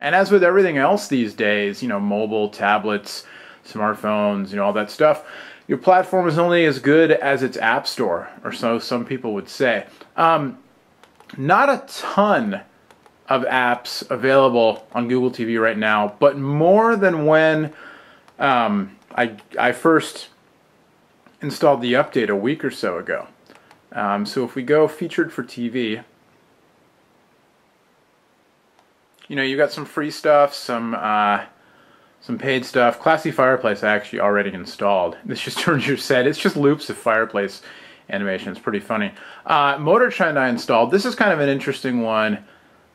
And as with everything else these days, mobile, tablets, smartphones, all that stuff, your platform is only as good as its app store, or so some people would say. Not a ton of apps available on Google TV right now, but more than when I first installed the update a week or so ago. So if we go featured for TV, you got some free stuff, some paid stuff. Classy Fireplace I actually already installed. This just turns your set. It's just loops of fireplace animation. It's pretty funny. Motor Trend I installed. This is kind of an interesting one.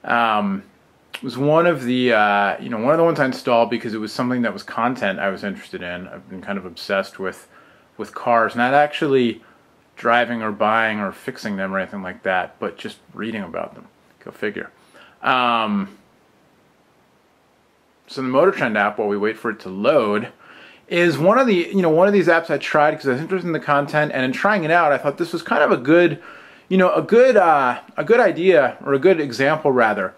It was one of the ones I installed because it was something that was content I was interested in. I've been kind of obsessed with cars, not actually driving or buying or fixing them or anything like that, but just reading about them. Go figure. So the Motor Trend app, while we wait for it to load, is one of these apps I tried because I was interested in the content, and in trying it out, I thought this was kind of a good idea, or a good example rather,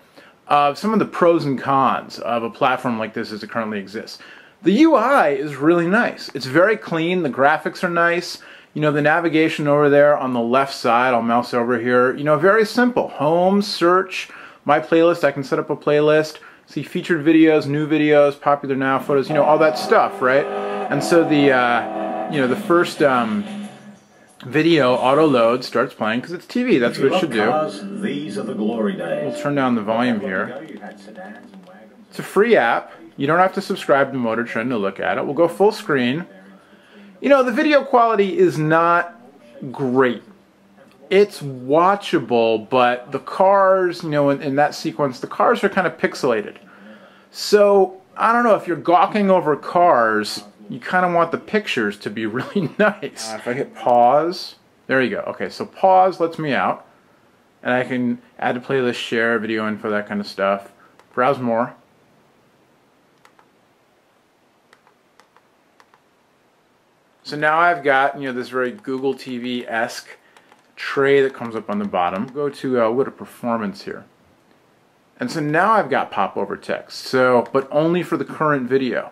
of some of the pros and cons of a platform like this as it currently exists. The UI is really nice. It's very clean. The graphics are nice. The navigation over there on the left side, I'll mouse over here, very simple. Home, search, my playlist, I can set up a playlist, see featured videos, new videos, popular now, photos, all that stuff, right? And so the first video auto load starts playing because it's TV. That's what it should do. These are the glory days. We'll turn down the volume here. It's a free app. You don't have to subscribe to Motor Trend to look at it. We'll go full screen. The video quality is not great. It's watchable, but the cars, in that sequence, the cars are kind of pixelated. So, I don't know, if you're gawking over cars, you kind of want the pictures to be really nice. If I hit pause, there you go. Okay, so pause lets me out, and I can add to playlist, share, video info, that kind of stuff. Browse more. So now I've got, this very Google TV-esque tray that comes up on the bottom. Go to what a performance here. And so now I've got pop-over text. So, but only for the current video.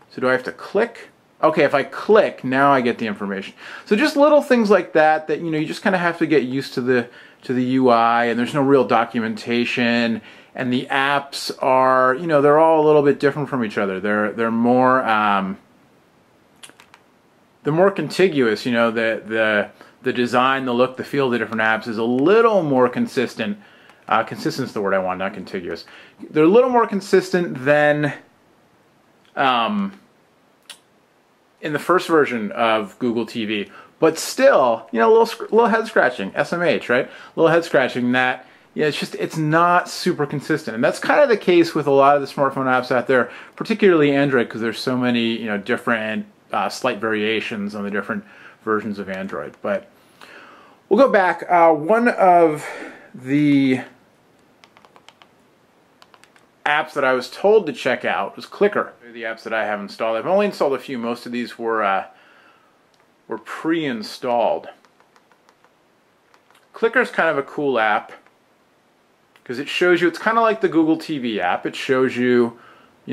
So do I have to click? Okay, if I click, now I get the information. So just little things like that you just kind of have to get used to the UI, and there's no real documentation, and the apps are, they're all a little bit different from each other. They're more contiguous. The design, the look, the feel of the different apps is a little more consistent. Consistent is the word I want, not contiguous. They're a little more consistent than in the first version of Google TV, but still, a little head scratching, SMH, right? A little head scratching that, it's not super consistent, and that's kind of the case with a lot of the smartphone apps out there, particularly Android, because there's so many, different slight variations on the different versions of Android. But we'll go back. One of the apps that I was told to check out was Clicker. The apps that I have installed. I've only installed a few. Most of these were pre-installed. Clicker is kind of a cool app because it shows you. It's kind of like the Google TV app. It shows you,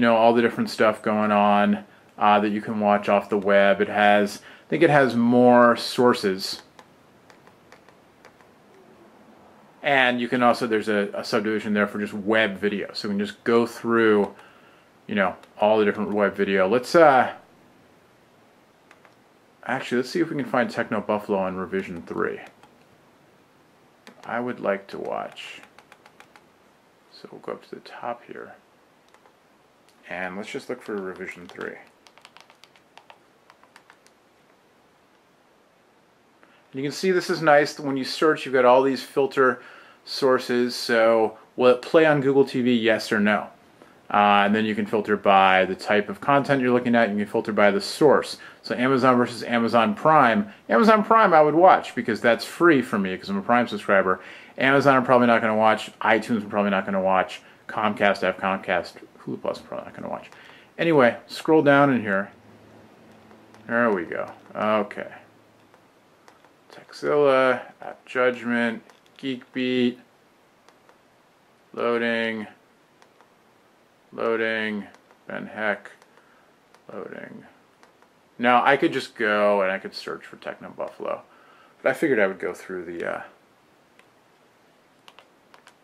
all the different stuff going on that you can watch off the web. It has, I think it has more sources. And you can also, there's a subdivision there for just web video. So we can just go through, all the different web video. Let's, actually, let's see if we can find Techno Buffalo on revision 3. I would like to watch. So we'll go up to the top here. And let's just look for revision 3. You can see this is nice. When you search, you've got all these filter sources. So will it play on Google TV, yes or no? And then you can filter by the type of content you're looking at. You can filter by the source. So Amazon versus Amazon Prime. Amazon Prime I would watch because that's free for me because I'm a Prime subscriber. Amazon I'm probably not going to watch. iTunes I'm probably not going to watch. Comcast, I have Comcast. Hulu Plus I'm probably not going to watch. Anyway, scroll down in here. There we go. Okay. Texilla, App Judgment, Geekbeat, loading. Loading. Ben Heck. Loading. Now, I could just go and I could search for Techno Buffalo. But I figured I would go through the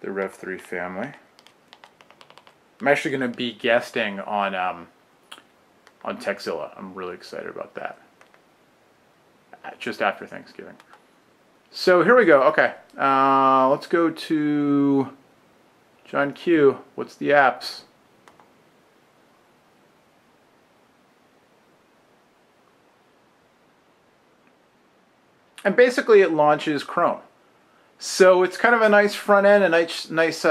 Rev 3 family. I'm actually going to be guesting on Techzilla. I'm really excited about that. Just after Thanksgiving. So here we go. Okay, let's go to John Q. What's the apps? And basically it launches Chrome. So it's kind of a nice front end, a nice nice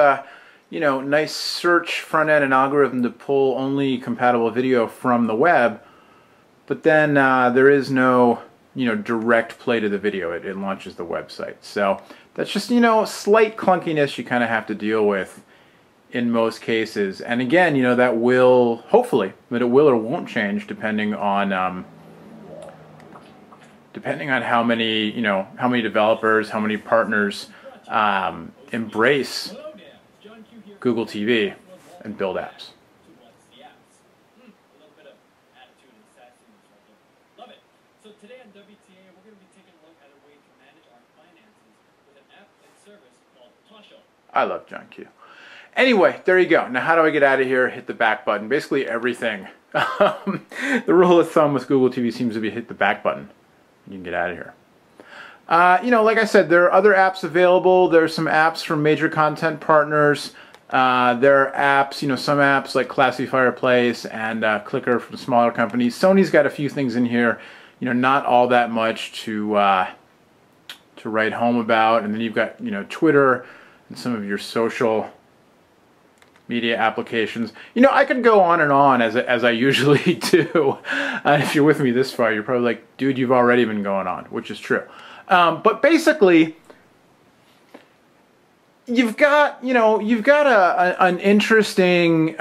search front end and algorithm to pull only compatible video from the web. But then there is no direct play to the video. It launches the website. So that's just slight clunkiness you kind of have to deal with in most cases. And again, that will hopefully that it will or won't change depending on how many developers, how many partners embrace Google TV and build apps. So today on WTA, we're going to be taking a look at a way to manage our finances with an app and service called Tosho. I love John Q. Anyway, there you go. Now how do I get out of here? Hit the back button. Basically everything. The rule of thumb with Google TV seems to be hit the back button. You can get out of here. Like I said, there are other apps available. There are some apps from major content partners. There are apps, some apps like Classy Fireplace and Clicker from smaller companies. Sony's got a few things in here. Not all that much to write home about. And then you've got, Twitter and some of your social media applications. I could go on and on as I usually do. If you're with me this far, you're probably like, dude, you've already been going on, which is true. But basically, you've got an interesting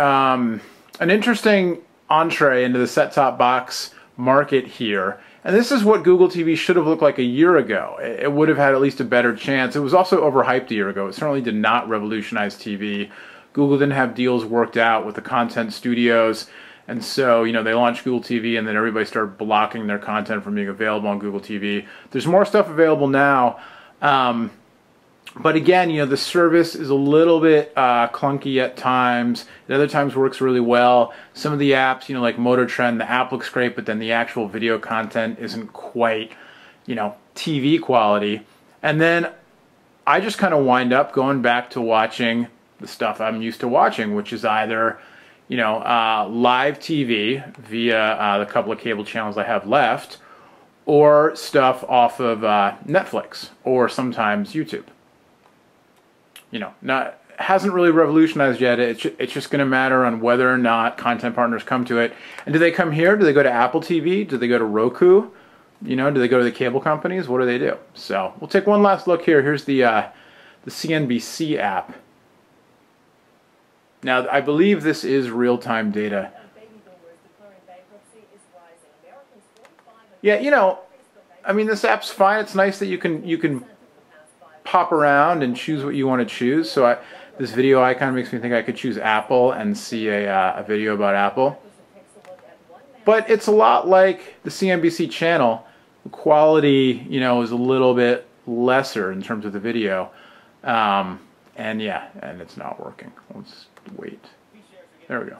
entree into the set-top box market here. And this is what Google TV should have looked like a year ago. It would have had at least a better chance. It was also overhyped a year ago. It certainly did not revolutionize TV. Google didn't have deals worked out with the content studios. And so, they launched Google TV and then everybody started blocking their content from being available on Google TV. There's more stuff available now. But again, the service is a little bit clunky at times. At other times works really well. Some of the apps, like Motor Trend, the app looks great, but then the actual video content isn't quite, TV quality. And then I just kind of wind up going back to watching the stuff I'm used to watching, which is either, live TV via the couple of cable channels I have left, or stuff off of Netflix, or sometimes YouTube. Hasn't really revolutionized yet. It's just going to matter on whether or not content partners come to it. And do they come here? Do they go to Apple TV? Do they go to Roku? Do they go to the cable companies? What do they do? So we'll take one last look here. Here's the CNBC app. Now, I believe this is real-time data. Yeah, I mean, this app's fine. It's nice that you can pop around and choose what you want to choose. So this video icon makes me think I could choose Apple and see a video about Apple. But it's a lot like the CNBC channel. The quality, is a little bit lesser in terms of the video. And it's not working. Let's wait. There we go.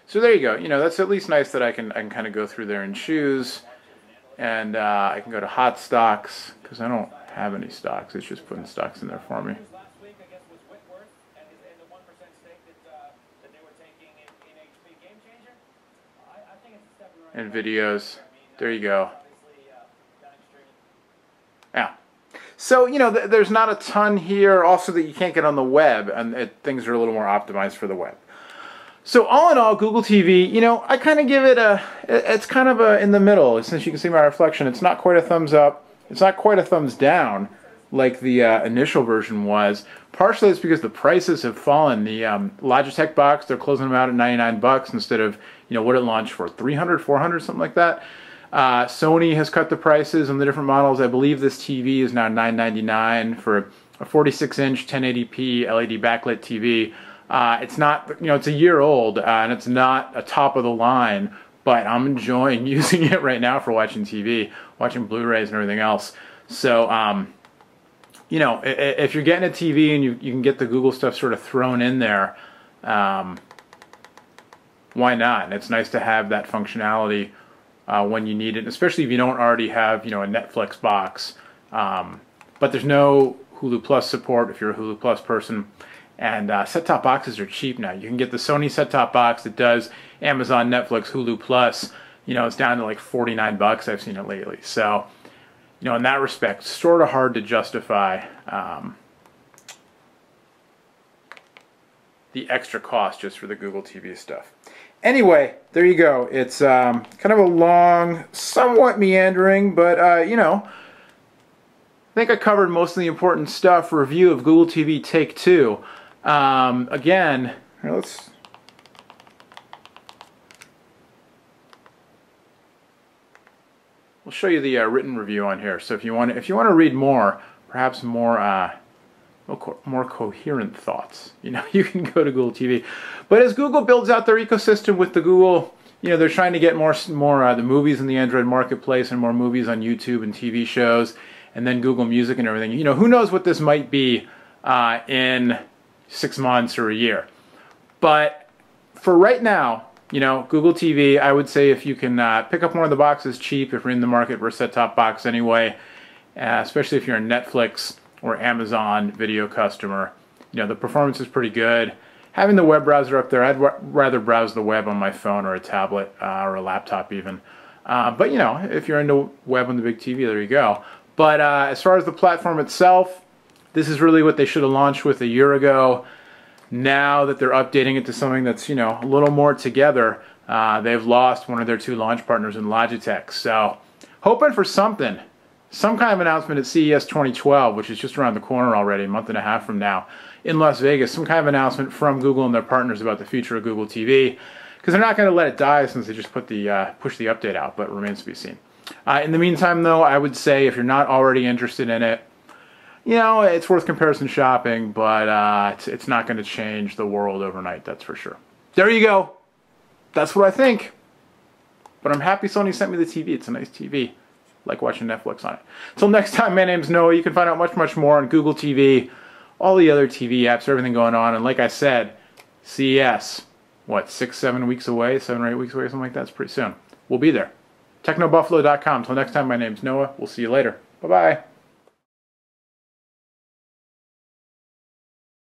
So there you go. That's at least nice that I can kind of go through there and choose. And I can go to hot stocks, because I don't have any stocks. It's just putting stocks in there for me. And videos. There you go. Yeah. So, there's not a ton here. Also that you can't get on the web, and things are a little more optimized for the web. So all in all, Google TV, I kind of give it it's kind of in the middle. Since you can see my reflection, it's not quite a thumbs up. It's not quite a thumbs down like the initial version was. Partially it's because the prices have fallen. The Logitech box, they're closing them out at 99 bucks instead of, what it launched for, 300, 400, something like that. Sony has cut the prices on the different models. I believe this TV is now $999 for a 46-inch 1080p LED backlit TV. It's not, it's a year old, and it's not a top of the line, but I'm enjoying using it right now for watching TV, watching Blu-rays and everything else. So, if you're getting a TV and you can get the Google stuff sort of thrown in there, why not? And it's nice to have that functionality when you need it, especially if you don't already have, a Netflix box. But there's no Hulu Plus support if you're a Hulu Plus person. And set-top boxes are cheap now. You can get the Sony set-top box that does Amazon, Netflix, Hulu Plus. It's down to like 49 bucks. I've seen it lately. So, in that respect, sort of hard to justify the extra cost just for the Google TV stuff. Anyway, there you go. It's kind of a long, somewhat meandering, but, I think I covered most of the important stuff. Review of Google TV Take 2. Again, we'll show you the written review on here. So if you want to read more, perhaps more coherent thoughts, you can go to Google TV. But as Google builds out their ecosystem with the Google, they're trying to get more the movies in the Android marketplace and more movies on YouTube and TV shows, and then Google Music and everything. Who knows what this might be in 6 months or a year. But for right now, Google TV, I would say if you can pick up one of the boxes cheap, if you're in the market for a set-top box anyway, especially if you're a Netflix or Amazon video customer, the performance is pretty good. Having the web browser up there, I'd rather browse the web on my phone or a tablet or a laptop even. But if you're into web on the big TV, there you go. But as far as the platform itself, this is really what they should have launched with a year ago. Now that they're updating it to something that's, a little more together, they've lost one of their 2 launch partners in Logitech. So, hoping for something. Some kind of announcement at CES 2012, which is just around the corner already, a month and a half from now, in Las Vegas. Some kind of announcement from Google and their partners about the future of Google TV. Because they're not going to let it die since they just push the update out, but it remains to be seen. In the meantime, though, I would say if you're not already interested in it, it's worth comparison shopping, but it's not going to change the world overnight, that's for sure. There you go. That's what I think. But I'm happy Sony sent me the TV. It's a nice TV. Like watching Netflix on it. Until next time, my name's Noah. You can find out much, much more on Google TV, all the other TV apps, everything going on. And like I said, CES, 7 weeks away, 7 or 8 weeks away, something like that. It's pretty soon. We'll be there. TechnoBuffalo.com. Until next time, my name's Noah. We'll see you later. Bye-bye.